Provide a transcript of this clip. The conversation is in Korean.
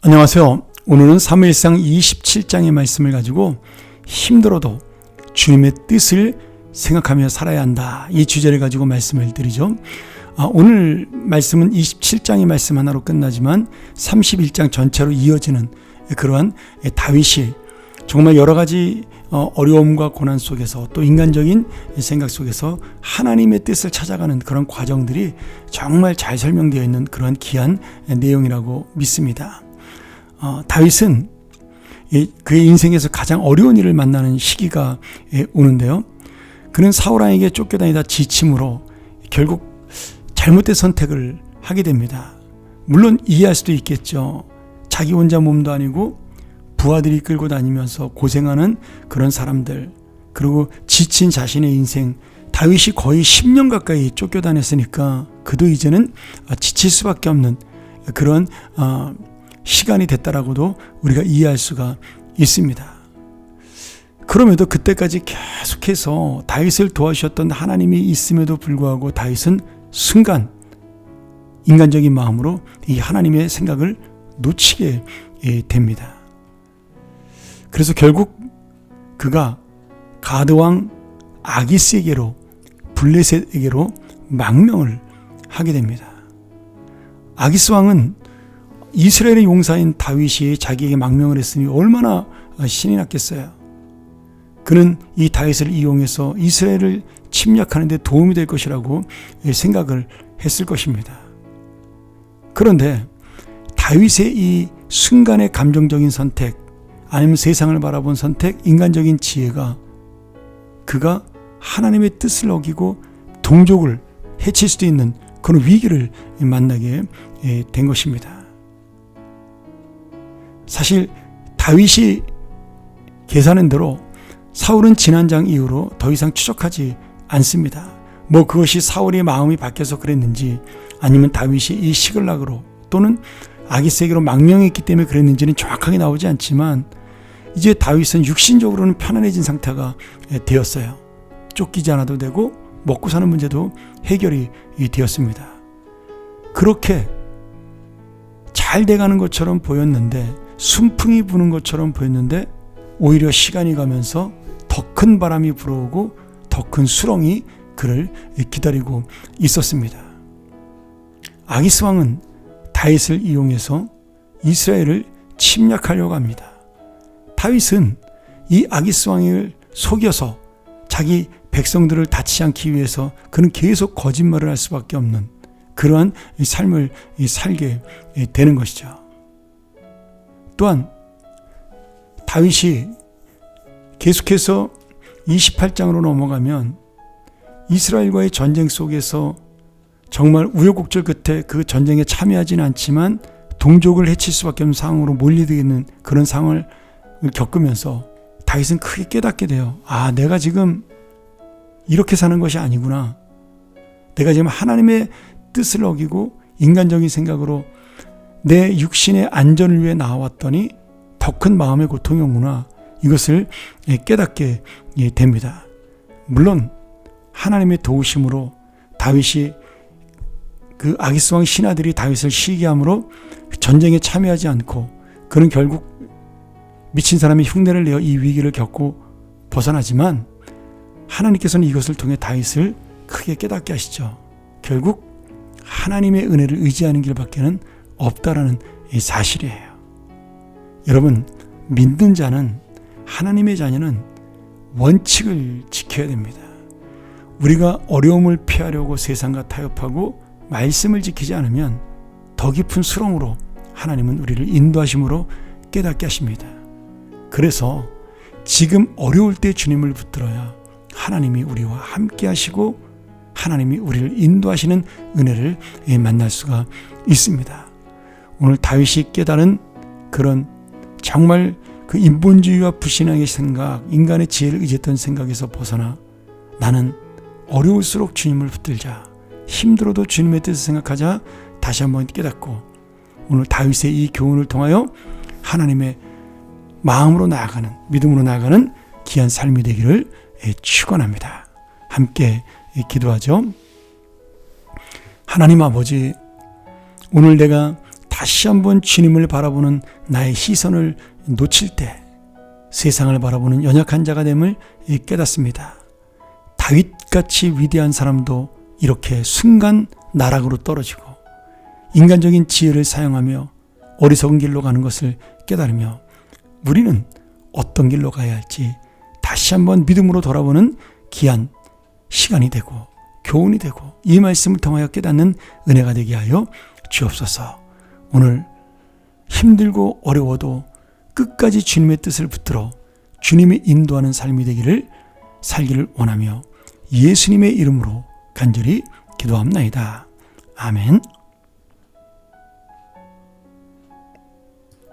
안녕하세요. 오늘은 사무엘상 27장의 말씀을 가지고 힘들어도 주님의 뜻을 생각하며 살아야 한다, 이 주제를 가지고 말씀을 드리죠. 오늘 말씀은 27장의 말씀 하나로 끝나지만 31장 전체로 이어지는 그러한 다윗이 정말 여러 가지 어려움과 고난 속에서 또 인간적인 생각 속에서 하나님의 뜻을 찾아가는 그런 과정들이 정말 잘 설명되어 있는 그런 귀한 내용이라고 믿습니다. 다윗은 그의 인생에서 가장 어려운 일을 만나는 시기가 오는데요. 그는 사울 왕에게 쫓겨다니다 지침으로 결국 잘못된 선택을 하게 됩니다. 물론 이해할 수도 있겠죠. 자기 혼자 몸도 아니고 부하들이 끌고 다니면서 고생하는 그런 사람들, 그리고 지친 자신의 인생, 다윗이 거의 10년 가까이 쫓겨다녔으니까 그도 이제는 지칠 수밖에 없는 그런 시간이 됐다라고도 우리가 이해할 수가 있습니다. 그럼에도 그때까지 계속해서 다윗을 도와주셨던 하나님이 있음에도 불구하고 다윗은 순간 인간적인 마음으로 이 하나님의 생각을 놓치게 됩니다. 그래서 결국 그가 가드왕 아기스에게로, 블레셋에게로 망명을 하게 됩니다. 아기스 왕은 이스라엘의 용사인 다윗이 자기에게 망명을 했으니 얼마나 신이 났겠어요. 그는 이 다윗을 이용해서 이스라엘을 침략하는 데 도움이 될 것이라고 생각을 했을 것입니다. 그런데 다윗의 이 순간의 감정적인 선택, 아니면 세상을 바라본 선택, 인간적인 지혜가 그가 하나님의 뜻을 어기고 동족을 해칠 수도 있는 그런 위기를 만나게 된 것입니다. 사실 다윗이 계산한 대로 사울은 지난장 이후로 더 이상 추적하지 않습니다. 그것이 사울의 마음이 바뀌어서 그랬는지, 아니면 다윗이 이 시글락으로 또는 아기스에게로 망명했기 때문에 그랬는지는 정확하게 나오지 않지만, 이제 다윗은 육신적으로는 편안해진 상태가 되었어요. 쫓기지 않아도 되고 먹고 사는 문제도 해결이 되었습니다. 그렇게 잘 돼가는 것처럼 보였는데, 순풍이 부는 것처럼 보였는데, 오히려 시간이 가면서 더 큰 바람이 불어오고 더 큰 수렁이 그를 기다리고 있었습니다. 아기스 왕은 다윗을 이용해서 이스라엘을 침략하려고 합니다. 다윗은 이 아기스 왕을 속여서 자기 백성들을 다치지 않기 위해서 그는 계속 거짓말을 할 수밖에 없는 그러한 삶을 살게 되는 것이죠. 또한 다윗이 계속해서 28장으로 넘어가면 이스라엘과의 전쟁 속에서 정말 우여곡절 끝에 그 전쟁에 참여하지는 않지만 동족을 해칠 수밖에 없는 상황으로 몰리게 되는 그런 상황을 겪으면서 다윗은 크게 깨닫게 돼요. 내가 지금 이렇게 사는 것이 아니구나. 내가 지금 하나님의 뜻을 어기고 인간적인 생각으로 내 육신의 안전을 위해 나왔더니 더 큰 마음의 고통이 오구나. 이것을 깨닫게 됩니다. 물론 하나님의 도우심으로 다윗이 그 아기스 왕 신하들이 다윗을 시기함으로 전쟁에 참여하지 않고 그는 결국 미친 사람의 흉내를 내어 이 위기를 겪고 벗어나지만, 하나님께서는 이것을 통해 다윗을 크게 깨닫게 하시죠. 결국 하나님의 은혜를 의지하는 길밖에는 없다라는 이 사실이에요. 여러분, 믿는 자는, 하나님의 자녀는 원칙을 지켜야 됩니다. 우리가 어려움을 피하려고 세상과 타협하고 말씀을 지키지 않으면 더 깊은 수렁으로 하나님은 우리를 인도하심으로 깨닫게 하십니다. 그래서 지금 어려울 때 주님을 붙들어야 하나님이 우리와 함께 하시고 하나님이 우리를 인도하시는 은혜를 만날 수가 있습니다. 오늘 다윗이 깨달은 그런 정말 그 인본주의와 불신앙의 생각, 인간의 지혜를 의지했던 생각에서 벗어나 나는 어려울수록 주님을 붙들자, 힘들어도 주님의 뜻을 생각하자, 다시 한번 깨닫고 오늘 다윗의 이 교훈을 통하여 하나님의 마음으로 나아가는, 믿음으로 나아가는 귀한 삶이 되기를 축원합니다. 함께 기도하죠. 하나님 아버지, 오늘 내가 다시 한번 주님을 바라보는 나의 시선을 놓칠 때 세상을 바라보는 연약한 자가 됨을 깨닫습니다. 다윗같이 위대한 사람도 이렇게 순간 나락으로 떨어지고 인간적인 지혜를 사용하며 어리석은 길로 가는 것을 깨달으며 우리는 어떤 길로 가야 할지 다시 한번 믿음으로 돌아보는 귀한 시간이 되고 교훈이 되고 이 말씀을 통하여 깨닫는 은혜가 되게 하여 주옵소서. 오늘 힘들고 어려워도 끝까지 주님의 뜻을 붙들어 주님이 인도하는 삶이 되기를 살기를 원하며 예수님의 이름으로 간절히 기도합나이다. 아멘.